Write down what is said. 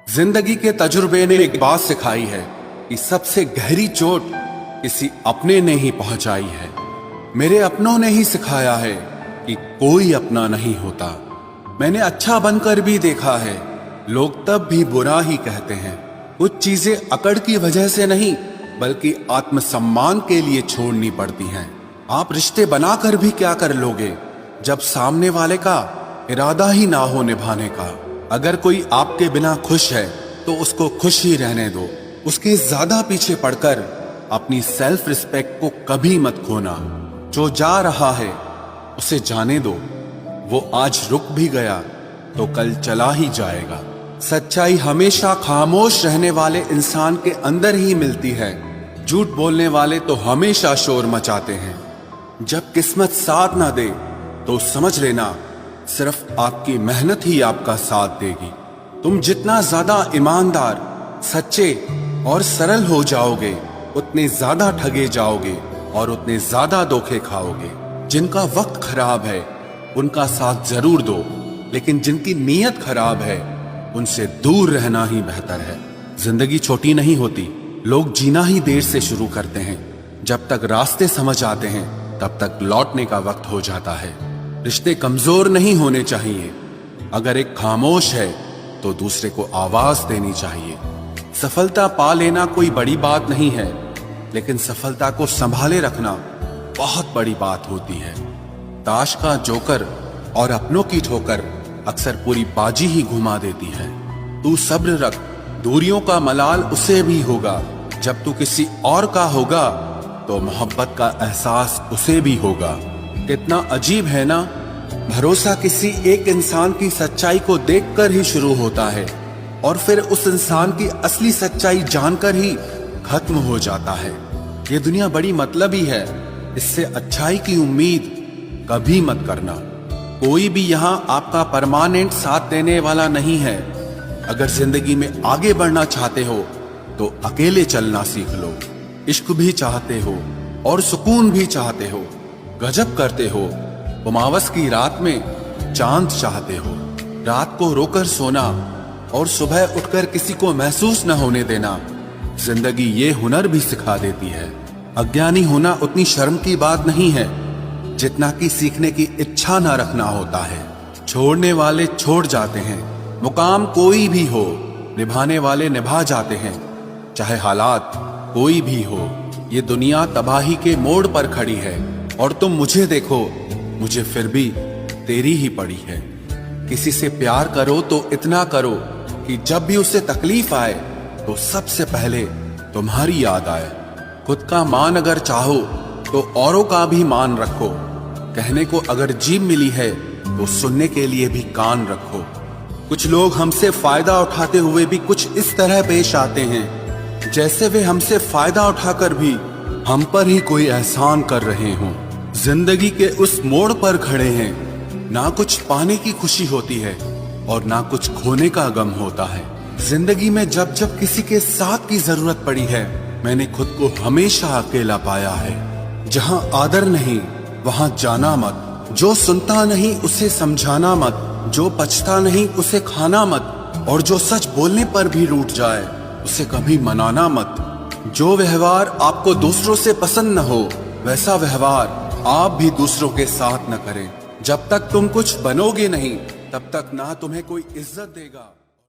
जिंदगी के तजुर्बे ने एक बात सिखाई है कि सबसे गहरी चोट किसी अपने ने ही पहुंचाई है। मेरे अपनों ने ही सिखाया है कि कोई अपना नहीं होता। मैंने अच्छा बनकर भी देखा है, लोग तब भी बुरा ही कहते हैं। कुछ चीजें अकड़ की वजह से नहीं बल्कि आत्मसम्मान के लिए छोड़नी पड़ती हैं। आप रिश्ते बनाकर भी क्या कर लोगे जब सामने वाले का इरादा ही ना हो निभाने का। अगर कोई आपके बिना खुश है तो उसको खुश ही रहने दो। उसके ज्यादा पीछे पड़कर अपनी सेल्फ रिस्पेक्ट को कभी मत खोना। जो जा रहा है उसे जाने दो, वो आज रुक भी गया तो कल चला ही जाएगा। सच्चाई हमेशा खामोश रहने वाले इंसान के अंदर ही मिलती है। झूठ बोलने वाले तो हमेशा शोर मचाते हैं। जब किस्मत साथ ना दे तो समझ लेना सिर्फ आपकी मेहनत ही आपका साथ देगी। तुम जितना ज्यादा ईमानदार, सच्चे और सरल हो जाओगे उतने ज्यादा ठगे जाओगे और उतने ज्यादा धोखे खाओगे। जिनका वक्त खराब है उनका साथ जरूर दो, लेकिन जिनकी नीयत खराब है उनसे दूर रहना ही बेहतर है। जिंदगी छोटी नहीं होती, लोग जीना ही देर से शुरू करते हैं। जब तक रास्ते समझ आते हैं तब तक लौटने का वक्त हो जाता है। रिश्ते कमजोर नहीं होने चाहिए। अगर एक खामोश है तो दूसरे को आवाज देनी चाहिए। सफलता पा लेना कोई बड़ी बात नहीं है, लेकिन सफलता को संभाले रखना बहुत बड़ी बात होती है। ताश का जोकर और अपनों की ठोकर अक्सर पूरी बाजी ही घुमा देती है। तू सब्र रख, दूरियों का मलाल उसे भी होगा। जब तू किसी और का होगा तो मोहब्बत का एहसास उसे भी होगा। कितना अजीब है ना, भरोसा किसी एक इंसान की सच्चाई को देखकर ही शुरू होता है और फिर उस इंसान की असली सच्चाई जानकर ही खत्म हो जाता है। ये दुनिया बड़ी मतलबी है, इससे अच्छाई की उम्मीद कभी मत करना। कोई भी यहाँ आपका परमानेंट साथ देने वाला नहीं है। अगर जिंदगी में आगे बढ़ना चाहते हो तो अकेले चलना सीख लो। इश्क भी चाहते हो और सुकून भी चाहते हो, गजब करते हो। उमावस की रात में चांद चाहते हो। रात को रोकर सोना और सुबह उठकर किसी को महसूस न होने देना जिंदगी ये हुनर भी सिखा देती है। अज्ञानी होना उतनी शर्म की बात नहीं है जितना कि सीखने की इच्छा न रखना होता है। छोड़ने वाले छोड़ जाते हैं, मुकाम कोई भी हो, निभाने वाले निभा जाते हैं। चाहे हालात कोई भी हो, ये दुनिया तबाही के मोड़ पर खड़ी है और तुम मुझे देखो, मुझे फिर भी तेरी ही पड़ी है। किसी से प्यार करो तो इतना करो कि जब भी उसे तकलीफ आए तो सबसे पहले तुम्हारी याद आए। खुद का मान अगर चाहो तो औरों का भी मान रखो। कहने को अगर जीभ मिली है तो सुनने के लिए भी कान रखो। कुछ लोग हमसे फायदा उठाते हुए भी कुछ इस तरह पेश आते हैं जैसे वे हमसे फायदा उठाकर भी हम पर ही कोई एहसान कर रहे हों। जिंदगी के उस मोड़ पर खड़े हैं, ना कुछ पाने की खुशी होती है और ना कुछ खोने का गम होता है। जिंदगी में जब जब किसी के साथ की जरूरत पड़ी है मैंने खुद को हमेशा अकेला पाया है। जहां आदर नहीं वहां जाना मत। जो सुनता नहीं उसे समझाना मत। जो पछता नहीं उसे खाना मत। और जो सच बोलने पर भी रूठ जाए उसे कभी मनाना मत। जो व्यवहार आपको दूसरों से पसंद न हो वैसा व्यवहार आप भी दूसरों के साथ न करें। जब तक तुम कुछ बनोगे नहीं तब तक ना तुम्हें कोई इज्जत देगा।